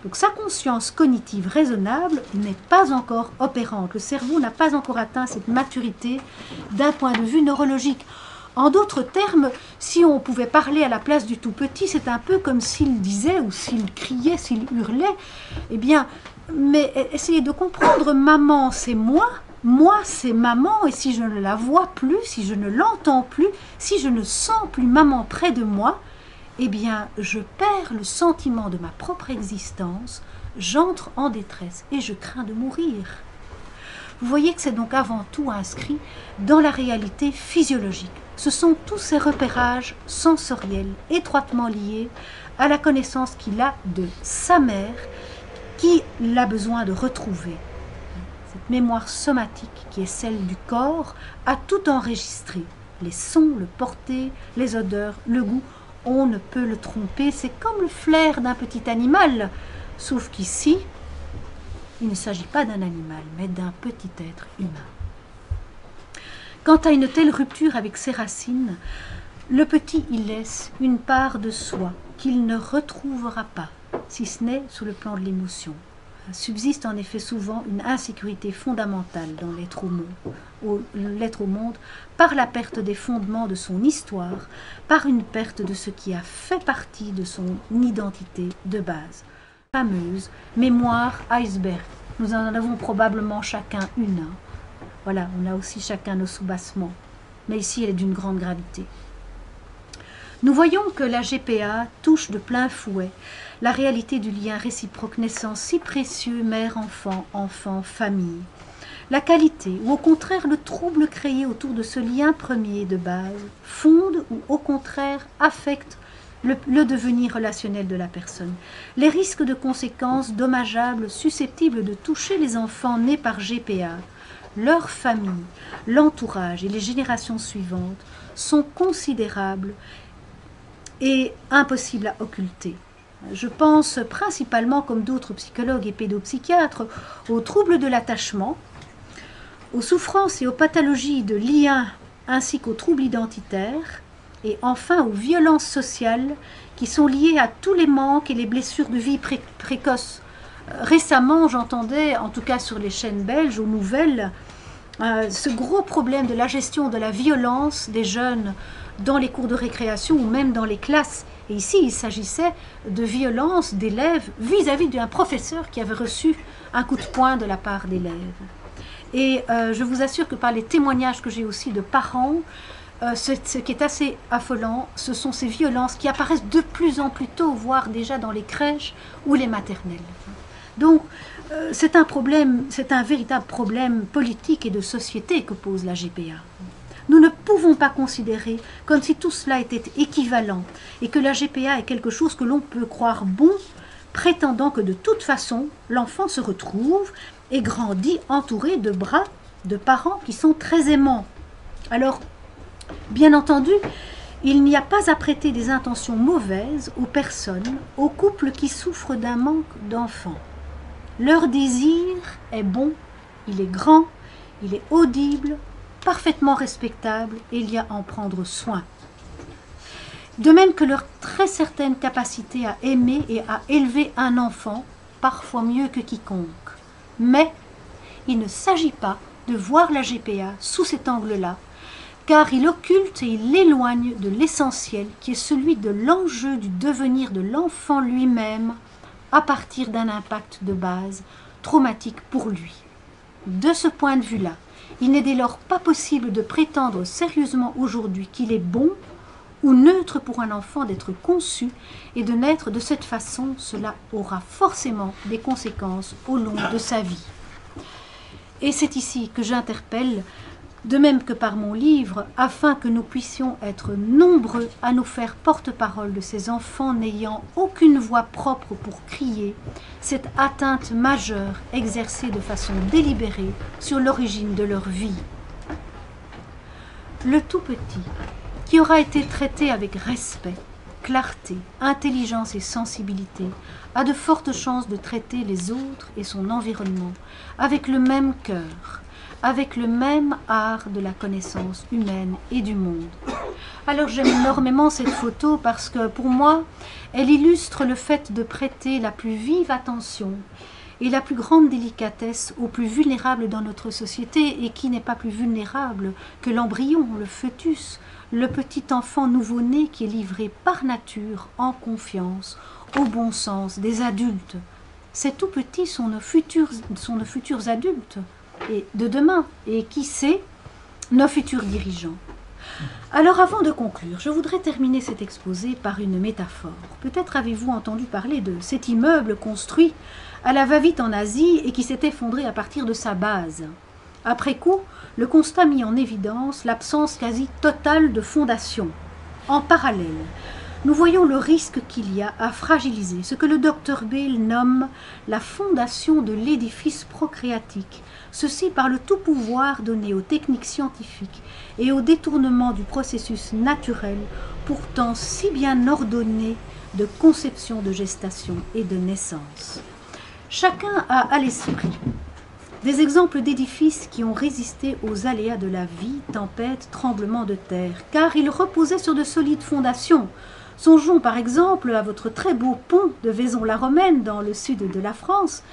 Donc sa conscience cognitive raisonnable n'est pas encore opérante. Le cerveau n'a pas encore atteint cette maturité d'un point de vue neurologique. En d'autres termes, si on pouvait parler à la place du tout petit, c'est un peu comme s'il disait ou s'il criait, s'il hurlait. Eh bien, mais essayez de comprendre, maman c'est moi c'est maman, et si je ne la vois plus, si je ne l'entends plus, si je ne sens plus maman près de moi, eh bien, je perds le sentiment de ma propre existence, j'entre en détresse et je crains de mourir. Vous voyez que c'est donc avant tout inscrit dans la réalité physiologique. Ce sont tous ces repérages sensoriels étroitement liés à la connaissance qu'il a de sa mère, qu'il a besoin de retrouver. Cette mémoire somatique qui est celle du corps a tout enregistré. Les sons, le porté, les odeurs, le goût. On ne peut le tromper, c'est comme le flair d'un petit animal, sauf qu'ici, il ne s'agit pas d'un animal, mais d'un petit être humain. Quant à une telle rupture avec ses racines, le petit y laisse une part de soi qu'il ne retrouvera pas, si ce n'est sur le plan de l'émotion. Subsiste en effet souvent une insécurité fondamentale dans l'être au monde, par la perte des fondements de son histoire, par une perte de ce qui a fait partie de son identité de base. Fameuse mémoire iceberg. Nous en avons probablement chacun une. Voilà, on a aussi chacun nos soubassements. Mais ici, elle est d'une grande gravité. Nous voyons que la GPA touche de plein fouet la réalité du lien réciproque naissant si précieux mère-enfant, enfant-famille. La qualité, ou au contraire le trouble créé autour de ce lien premier de base, fonde ou au contraire affecte le devenir relationnel de la personne. Les risques de conséquences dommageables susceptibles de toucher les enfants nés par GPA, leur famille, l'entourage et les générations suivantes sont considérables et impossibles à occulter. Je pense principalement, comme d'autres psychologues et pédopsychiatres, aux troubles de l'attachement, aux souffrances et aux pathologies de liens ainsi qu'aux troubles identitaires, et enfin aux violences sociales qui sont liées à tous les manques et les blessures de vie précoces. Récemment, j'entendais, en tout cas sur les chaînes belges, aux nouvelles, ce gros problème de la gestion de la violence des jeunes dans les cours de récréation ou même dans les classes. Et ici, il s'agissait de violence d'élèves vis-à-vis d'un professeur qui avait reçu un coup de poing de la part d'élèves. Et je vous assure que par les témoignages que j'ai aussi de parents, ce qui est assez affolant, ce sont ces violences qui apparaissent de plus en plus tôt, voire déjà dans les crèches ou les maternelles. Donc, c'est un problème, c'est un véritable problème politique et de société que pose la GPA. Nous ne pouvons pas considérer comme si tout cela était équivalent et que la GPA est quelque chose que l'on peut croire bon, prétendant que de toute façon, l'enfant se retrouve et grandit entouré de bras de parents qui sont très aimants. Alors, bien entendu, il n'y a pas à prêter des intentions mauvaises aux personnes, aux couples qui souffrent d'un manque d'enfants. Leur désir est bon, il est grand, il est audible, parfaitement respectable et il y a à en prendre soin. De même que leur très certaine capacité à aimer et à élever un enfant, parfois mieux que quiconque. Mais il ne s'agit pas de voir la GPA sous cet angle-là, car il occulte et il l'éloigne de l'essentiel qui est celui de l'enjeu du devenir de l'enfant lui-même à partir d'un impact de base traumatique pour lui. De ce point de vue-là, il n'est dès lors pas possible de prétendre sérieusement aujourd'hui qu'il est bon ou neutre pour un enfant d'être conçu et de naître de cette façon. Cela aura forcément des conséquences au long de sa vie. Et c'est ici que j'interpelle, de même que par mon livre, afin que nous puissions être nombreux à nous faire porte-parole de ces enfants n'ayant aucune voix propre pour crier, cette atteinte majeure exercée de façon délibérée sur l'origine de leur vie. Le tout petit, qui aura été traité avec respect, clarté, intelligence et sensibilité, a de fortes chances de traiter les autres et son environnement avec le même cœur, avec le même art de la connaissance humaine et du monde. Alors j'aime énormément cette photo parce que pour moi, elle illustre le fait de prêter la plus vive attention et la plus grande délicatesse aux plus vulnérables dans notre société, et qui n'est pas plus vulnérable que l'embryon, le fœtus, le petit enfant nouveau-né qui est livré par nature, en confiance, au bon sens des adultes. Ces tout petits sont nos futurs adultes et de demain, et qui sait, nos futurs dirigeants. Alors avant de conclure, je voudrais terminer cet exposé par une métaphore. Peut-être avez-vous entendu parler de cet immeuble construit à la va-vite en Asie et qui s'est effondré à partir de sa base. Après coup, le constat mit en évidence l'absence quasi totale de fondation. En parallèle, nous voyons le risque qu'il y a à fragiliser ce que le docteur Bale nomme la fondation de l'édifice procréatique, ceci par le tout pouvoir donné aux techniques scientifiques et au détournement du processus naturel, pourtant si bien ordonné, de conception, de gestation et de naissance. Chacun a à l'esprit des exemples d'édifices qui ont résisté aux aléas de la vie, tempêtes, tremblements de terre, car ils reposaient sur de solides fondations. Songeons par exemple à votre très beau pont de Vaison-la-Romaine dans le sud de la France,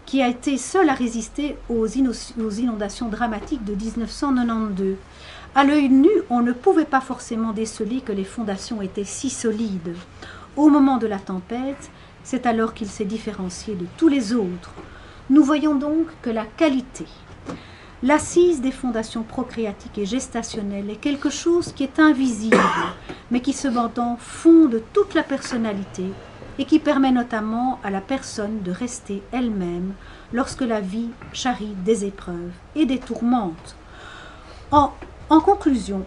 qui a été seul à résister aux inondations dramatiques de 1992. À l'œil nu, on ne pouvait pas forcément déceler que les fondations étaient si solides. Au moment de la tempête, c'est alors qu'il s'est différencié de tous les autres. Nous voyons donc que la qualité, l'assise des fondations procréatiques et gestationnelles est quelque chose qui est invisible, mais qui cependant fonde toute la personnalité et qui permet notamment à la personne de rester elle-même lorsque la vie charrie des épreuves et des tourmentes. En conclusion,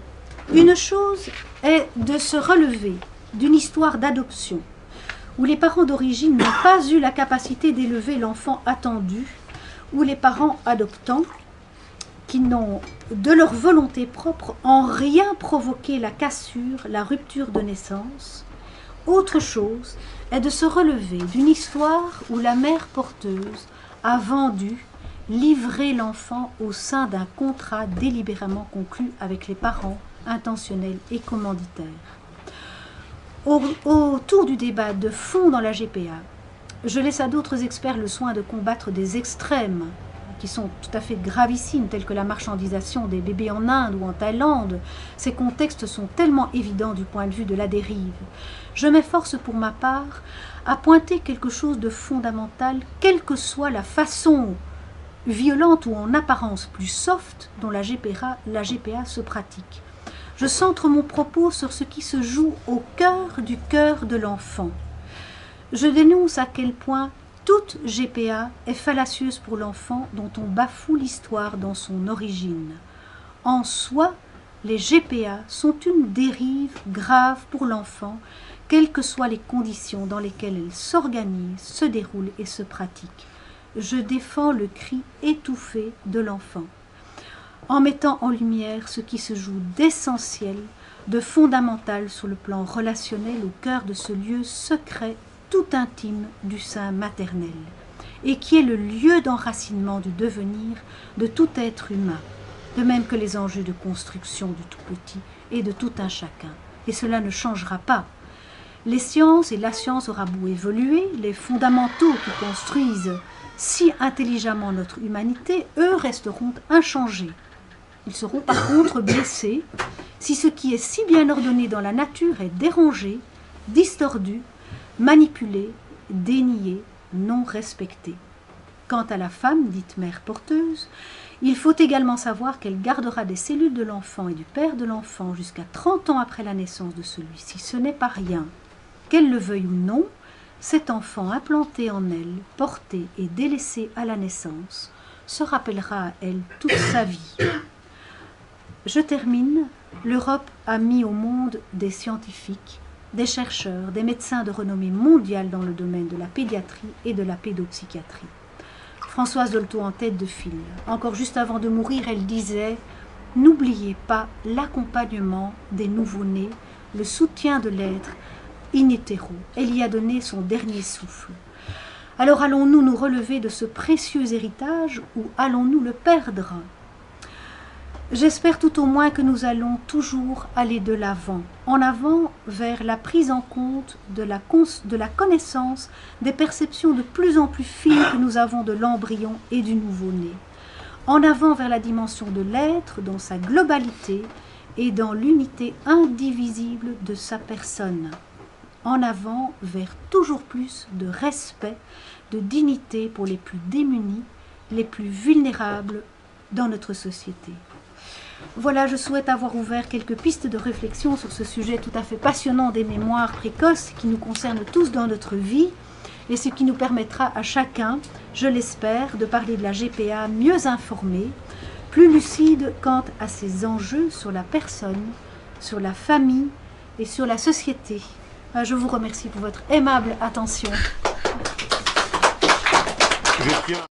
une chose est de se relever d'une histoire d'adoption où les parents d'origine n'ont pas eu la capacité d'élever l'enfant attendu, ou les parents adoptants qui n'ont, de leur volonté propre, en rien provoqué la cassure, la rupture de naissance. Autre chose est de se relever d'une histoire où la mère porteuse a vendu, livré l'enfant au sein d'un contrat délibérément conclu avec les parents intentionnels et commanditaires. Autour du débat de fond dans la GPA, je laisse à d'autres experts le soin de combattre des extrêmes qui sont tout à fait gravissimes, tels que la marchandisation des bébés en Inde ou en Thaïlande. Ces contextes sont tellement évidents du point de vue de la dérive. Je m'efforce pour ma part à pointer quelque chose de fondamental, quelle que soit la façon violente ou en apparence plus soft dont la GPA se pratique. Je centre mon propos sur ce qui se joue au cœur de l'enfant. Je dénonce à quel point toute GPA est fallacieuse pour l'enfant dont on bafoue l'histoire dans son origine. En soi, les GPA sont une dérive grave pour l'enfant, quelles que soient les conditions dans lesquelles elles s'organisent, se déroulent et se pratiquent. Je défends le cri étouffé de l'enfant, en mettant en lumière ce qui se joue d'essentiel, de fondamental sur le plan relationnel au cœur de ce lieu secret, tout intime du sein maternel, et qui est le lieu d'enracinement du devenir de tout être humain, de même que les enjeux de construction du tout petit et de tout un chacun. Et cela ne changera pas. Les sciences et la science aura beau évoluer, les fondamentaux qui construisent si intelligemment notre humanité, eux, resteront inchangés. Ils seront par contre blessés si ce qui est si bien ordonné dans la nature est dérangé, distordu, manipulé, dénié, non respecté. Quant à la femme, dite mère porteuse, il faut également savoir qu'elle gardera des cellules de l'enfant et du père de l'enfant jusqu'à 30 ans après la naissance de celui-ci. Ce n'est pas rien. Qu'elle le veuille ou non, cet enfant implanté en elle, porté et délaissé à la naissance, se rappellera à elle toute sa vie. Je termine. L'Europe a mis au monde des scientifiques, des chercheurs, des médecins de renommée mondiale dans le domaine de la pédiatrie et de la pédopsychiatrie. Françoise Dolto en tête de file. Encore juste avant de mourir, elle disait « N'oubliez pas l'accompagnement des nouveau-nés, le soutien de l'être in utero. » Elle y a donné son dernier souffle. Alors allons-nous nous relever de ce précieux héritage ou allons-nous le perdre ? J'espère tout au moins que nous allons toujours aller de l'avant, en avant vers la prise en compte de la connaissance des perceptions de plus en plus fines que nous avons de l'embryon et du nouveau-né, en avant vers la dimension de l'être dans sa globalité et dans l'unité indivisible de sa personne, en avant vers toujours plus de respect, de dignité pour les plus démunis, les plus vulnérables dans notre société. Voilà, je souhaite avoir ouvert quelques pistes de réflexion sur ce sujet tout à fait passionnant des mémoires précoces qui nous concernent tous dans notre vie et ce qui nous permettra à chacun, je l'espère, de parler de la GPA mieux informé, plus lucide quant à ses enjeux sur la personne, sur la famille et sur la société. Je vous remercie pour votre aimable attention. Je tiens